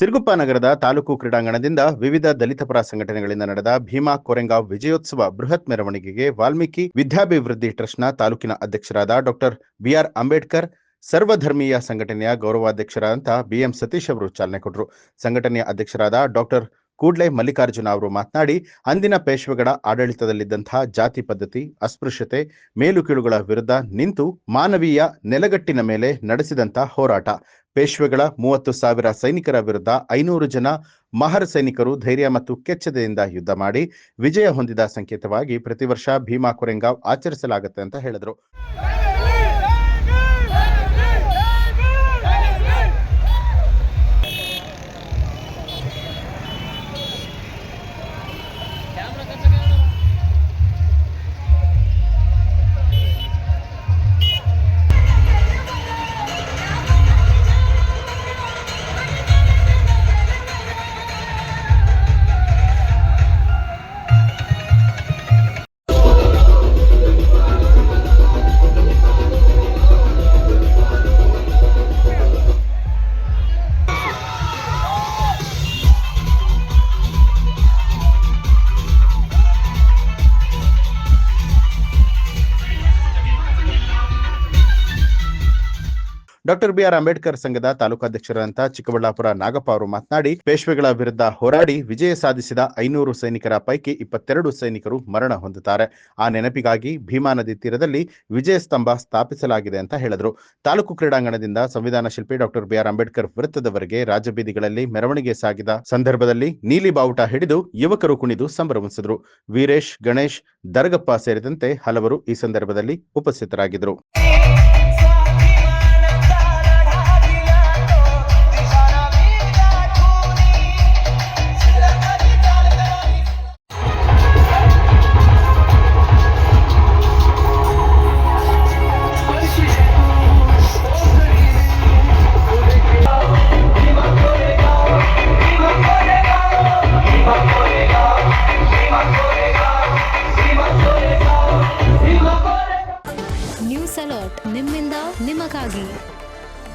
ಸಿರುಗುಪ್ಪ ನಗರದ ತಾಲೂಕು ಕ್ರೀಡಾಂಗಣದಿಂದ ವಿವಿಧ ದಲಿತ ಪರ ಸಂಘಟನೆಗಳಿಂದ ನಡೆದ ಭೀಮಾ ಕೊರೆಂಗಾವ್ ವಿಜಯೋತ್ಸವ ಬೃಹತ್ ಮೆರವಣಿಗೆಗೆ ವಾಲ್ಮೀಕಿ ವಿದ್ಯಾಭಿವೃದ್ಧಿ ಟ್ರಸ್ಟ್ನ ತಾಲೂಕಿನ ಅಧ್ಯಕ್ಷರಾದ ಡಾಕ್ಟರ್ ಬಿಆರ್ ಅಂಬೇಡ್ಕರ್, ಸರ್ವಧರ್ಮೀಯ ಸಂಘಟನೆಯ ಗೌರವಾಧ್ಯಕ್ಷರಾದಂಥ ಬಿಎಂ ಸತೀಶ್ ಅವರು ಚಾಲನೆ ಕೊಟ್ಟರು. ಸಂಘಟನೆಯ ಅಧ್ಯಕ್ಷರಾದ ಡಾಕ್ಟರ್ ಕೂಡ್ಲೆ ಮಲ್ಲಿಕಾರ್ಜುನ ಅವರು ಮಾತನಾಡಿ, ಅಂದಿನ ಪೇಶ್ವೆಗಳ ಆಡಳಿತದಲ್ಲಿದ್ದಂತಹ ಜಾತಿ ಪದ್ಧತಿ, ಅಸ್ಪೃಶ್ಯತೆ, ಮೇಲು ಕೀಳುಗಳ ವಿರುದ್ಧ ನಿಂತು ಮಾನವೀಯ ನೆಲಗಟ್ಟಿನ ಮೇಲೆ ನಡೆಸಿದಂಥ ಹೋರಾಟ, ಪೇಶ್ವೆಗಳ 30,000 ಸೈನಿಕರ ವಿರುದ್ಧ 500 ಜನ ಮಹರ್ ಸೈನಿಕರು ಧೈರ್ಯ ಮತ್ತು ಕೆಚ್ಚೆದೆಯಿಂದ ಯುದ್ಧ ಮಾಡಿ ವಿಜಯ ಹೊಂದಿದ ಸಂಕೇತವಾಗಿ ಪ್ರತಿ ವರ್ಷ ಭೀಮಾ ಕೊರೆಂಗಾವ್ ಆಚರಿಸಲಾಗುತ್ತೆ ಅಂತ ಹೇಳಿದ್ರು. ಡಾಕ್ಟರ್ ಬಿಆರ್ ಅಂಬೇಡ್ಕರ್ ಸಂಘದ ತಾಲೂಕಾಧ್ಯಕ್ಷರಾದಂತಹ ಚಿಕ್ಕಬಳ್ಳಾಪುರ ನಾಗಪ್ಪ ಅವರು ಮಾತನಾಡಿ, ಪೇಶ್ವೆಗಳ ವಿರುದ್ಧ ಹೋರಾಡಿ ವಿಜಯ ಸಾಧಿಸಿದ 500 ಸೈನಿಕರ ಪೈಕಿ 22 ಸೈನಿಕರು ಮರಣ ಹೊಂದುತ್ತಾರೆ. ಆ ನೆನಪಿಗಾಗಿ ಭೀಮಾ ನದಿ ತೀರದಲ್ಲಿ ವಿಜಯ ಸ್ತಂಭ ಸ್ಥಾಪಿಸಲಾಗಿದೆ ಅಂತ ಹೇಳಿದ್ರು. ತಾಲೂಕು ಕ್ರೀಡಾಂಗಣದಿಂದ ಸಂವಿಧಾನ ಶಿಲ್ಪಿ ಡಾಕ್ಟರ್ ಬಿಆರ್ ಅಂಬೇಡ್ಕರ್ ವೃತ್ತದವರೆಗೆ ರಾಜಬೀದಿಗಳಲ್ಲಿ ಮೆರವಣಿಗೆ ಸಾಗಿದ ಸಂದರ್ಭದಲ್ಲಿ ನೀಲಿ ಬಾವುಟ ಹಿಡಿದು ಯುವಕರು ಕುಣಿದು ಸಂಭ್ರಮಿಸಿದ್ರು. ವೀರೇಶ್, ಗಣೇಶ್, ದರ್ಗಪ್ಪ ಸೇರಿದಂತೆ ಹಲವರು ಈ ಸಂದರ್ಭದಲ್ಲಿ ಉಪಸ್ಥಿತರಾಗಿದ್ದರು.